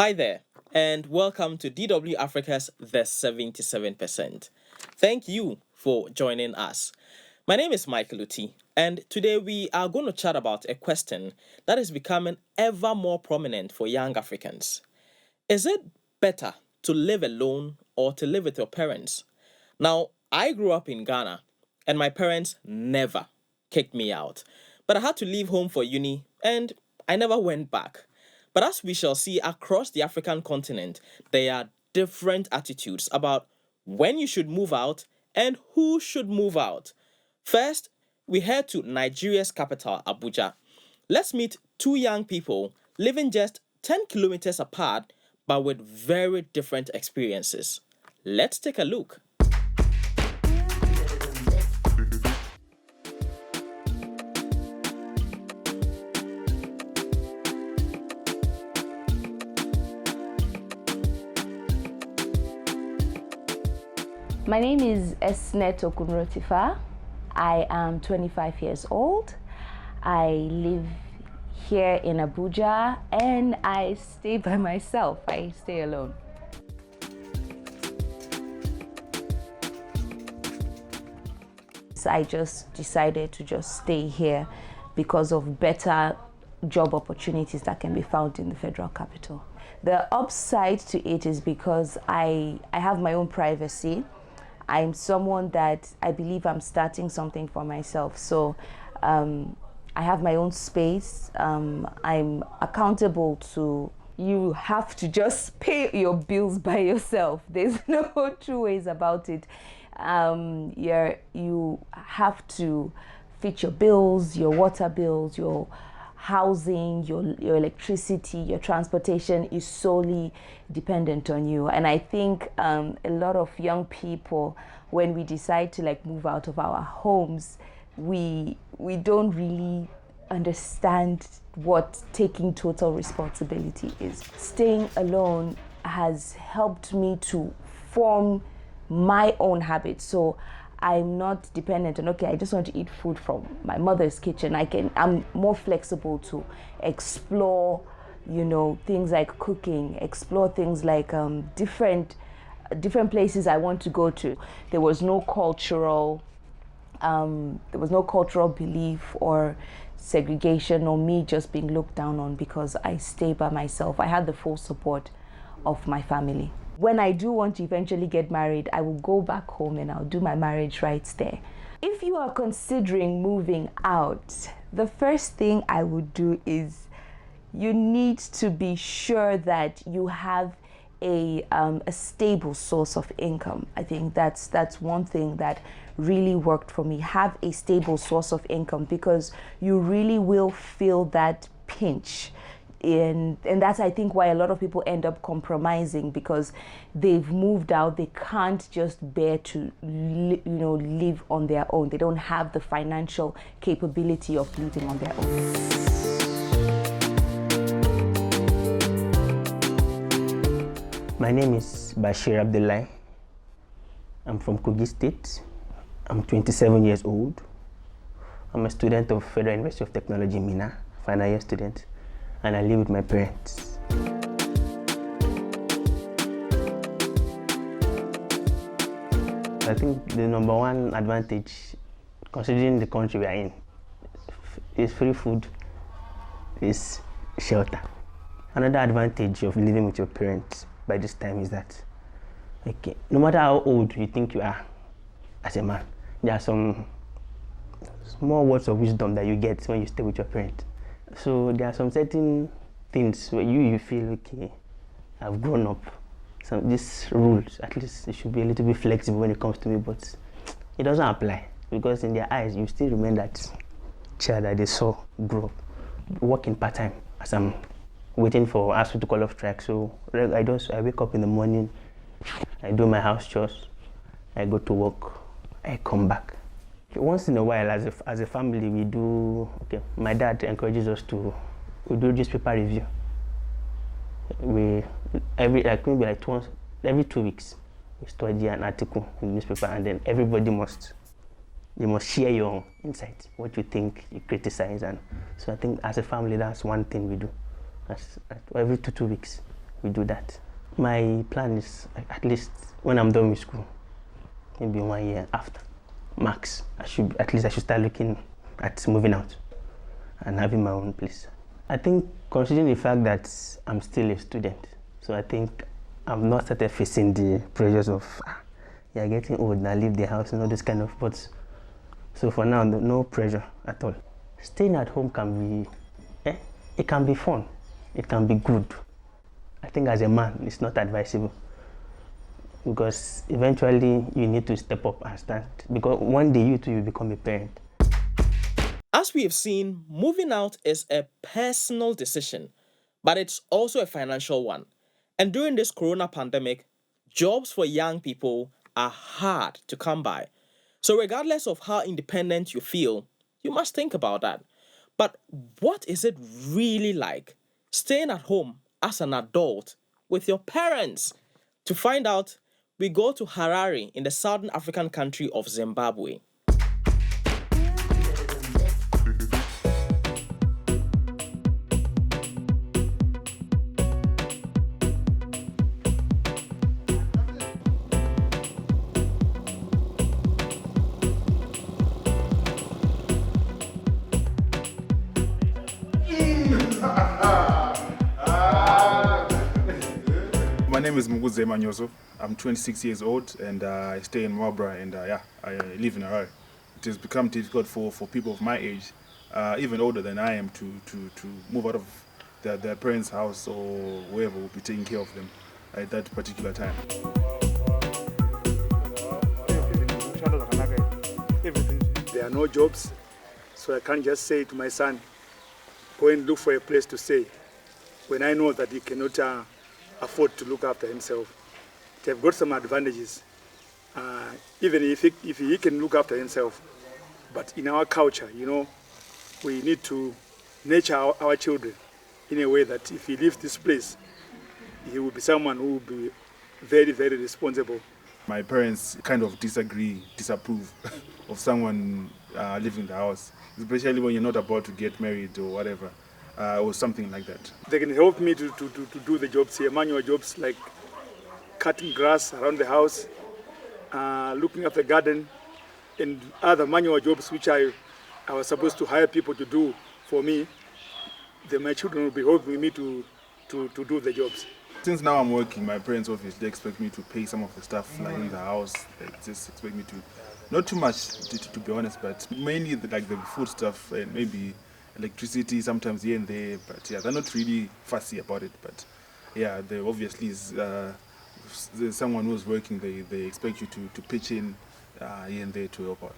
Hi there, and welcome to DW Africa's The 77%. Thank you for joining us. My name is Michael Uti, and today we are going to chat about a question that is becoming ever more prominent for young Africans. Is it better to live alone or to live with your parents? Now, I grew up in Ghana, and my parents never kicked me out. But I had to leave home for uni, and I never went back. But as we shall see across the African continent, there are different attitudes about when you should move out and who should move out. First, we head to Nigeria's capital, Abuja. Let's meet two young people living just 10 kilometers apart but with very different experiences. Let's take a look. My name is Esnet Okunrotifa. I am 25 years old. I live here in Abuja and I stay by myself. I stay alone. So I just decided to just stay here because of better job opportunities that can be found in the federal capital. The upside to it is because I have my own privacy. I'm someone that I believe I'm starting something for myself. So I have my own space. I'm accountable to, you have to just pay your bills by yourself. There's no two ways about it. You have to fit your bills, your water bills, your housing, your electricity, your transportation is solely dependent on you. And I think a lot of young people, when we decide to move out of our homes, we don't really understand what taking total responsibility is. Staying alone has helped me to form my own habits. So I'm not dependent on, okay, I just want to eat food from my mother's kitchen. I'm more flexible to explore, things like cooking, explore things like different places I want to go to. There was no cultural belief or segregation or me just being looked down on because I stay by myself. I had the full support of my family. When I do want to eventually get married, I will go back home and I'll do my marriage rites there. If you are considering moving out, the first thing I would do is you need to be sure that you have a stable source of income. I think that's one thing that really worked for me. Have a stable source of income because you really will feel that pinch. And that's, I think, why a lot of people end up compromising because they've moved out. They can't just bear to live on their own. They don't have the financial capability of living on their own. My name is Bashir Abdullahi. I'm from Kogi State. I'm 27 years old. I'm a student of Federal University of Technology, Minna, final year student. And I live with my parents. I think the number one advantage, considering the country we are in, is free food, is shelter. Another advantage of living with your parents by this time is that, okay, no matter how old you think you are as a man, there are some small words of wisdom that you get when you stay with your parents. So there are some certain things where you feel, okay, I've grown up. So these rules, at least it should be a little bit flexible when it comes to me, but it doesn't apply because in their eyes, you still remain that child that they saw grow up, working part-time as I'm waiting for ASU to call off track. So I wake up in the morning, I do my house chores, I go to work, I come back. Once in a while, as a family, we do. Okay, my dad encourages us to do newspaper review. Every 2 weeks, we study an article in the newspaper, and then everybody must share your insights, what you think, you criticize, and so I think as a family, that's one thing we do. Every 2 weeks, we do that. My plan is at least when I'm done with school, maybe 1 year after, max. I should start looking at moving out and having my own place. I think considering the fact that I'm still a student, so I think I've not started facing the pressures of you're getting old now, leave the house and all this kind of. But so for now, no pressure at all. Staying at home can be, it can be fun, it can be good. I think as a man, it's not advisable because eventually you need to step up and start, because one day you too will become a parent. As we have seen, moving out is a personal decision, but it's also a financial one. And during this corona pandemic, jobs for young people are hard to come by. So, regardless of how independent you feel, you must think about that. But what is it really like staying at home as an adult with your parents? To find out, we go to Harare in the southern African country of Zimbabwe. My name is Muguze Manyoso. I'm 26 years old and I stay in Marlborough and I live in Harare. It has become difficult for people of my age, even older than I am, to move out of their parents' house or wherever will be taking care of them at that particular time. There are no jobs, so I can't just say to my son, go and look for a place to stay, when I know that he cannot afford to look after himself. They've got some advantages, even if he can look after himself. But in our culture, we need to nurture our children in a way that if he leaves this place, he will be someone who will be very, very responsible. My parents kind of disapprove of someone leaving the house, especially when you're not about to get married or whatever. Or something like that. They can help me to do the jobs here, manual jobs like cutting grass around the house, looking after the garden, and other manual jobs which I was supposed to hire people to do for me. Then my children will be helping me to do the jobs. Since now I'm working, my parents obviously expect me to pay some of the stuff like in the house. They just expect me to, not too much to be honest, but mainly like the food stuff and maybe electricity sometimes here and there, but yeah, they're not really fussy about it. But yeah, there obviously is there's someone who's working. They expect you to pitch in here and there to help out.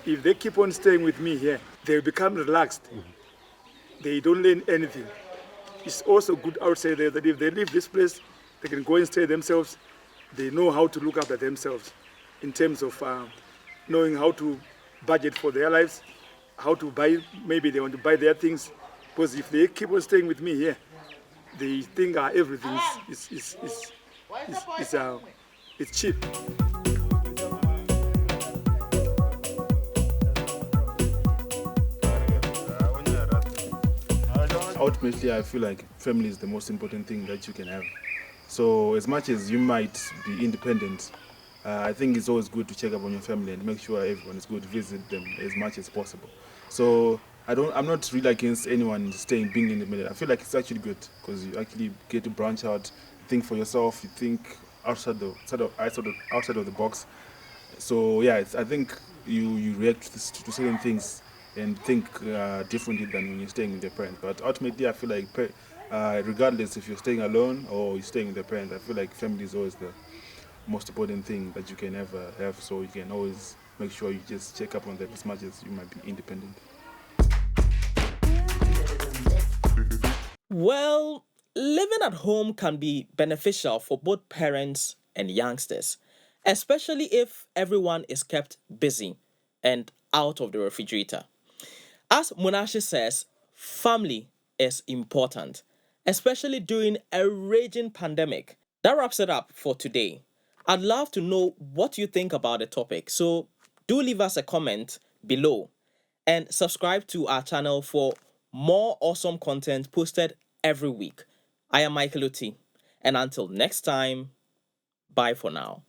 If they keep on staying with me here, they become relaxed. They don't learn anything. It's also good outside there that if they leave this place, they can go and stay themselves. They know how to look after themselves in terms of knowing how to budget for their lives, how to buy, maybe they want to buy their things. Because if they keep on staying with me here, they think everything is cheap. Ultimately, I feel like family is the most important thing that you can have. So as much as you might be independent, I think it's always good to check up on your family and make sure everyone is good, visit them as much as possible. So I'm not really against anyone being independent. I feel like it's actually good because you actually get to branch out, think for yourself, you think outside of the box. So yeah, I think you react to certain things and think differently than when you're staying with your parents. But ultimately, I feel like regardless if you're staying alone or you're staying with your parents, I feel like family is always the most important thing that you can ever have. So you can always make sure you just check up on them as much as you might be independent. Well, living at home can be beneficial for both parents and youngsters, especially if everyone is kept busy and out of the refrigerator. As Munashi says, family is important, especially during a raging pandemic. That wraps it up for today. I'd love to know what you think about the topic, so do leave us a comment below and subscribe to our channel for More awesome content posted every week. I am Michael Oti, and until next time, bye for now.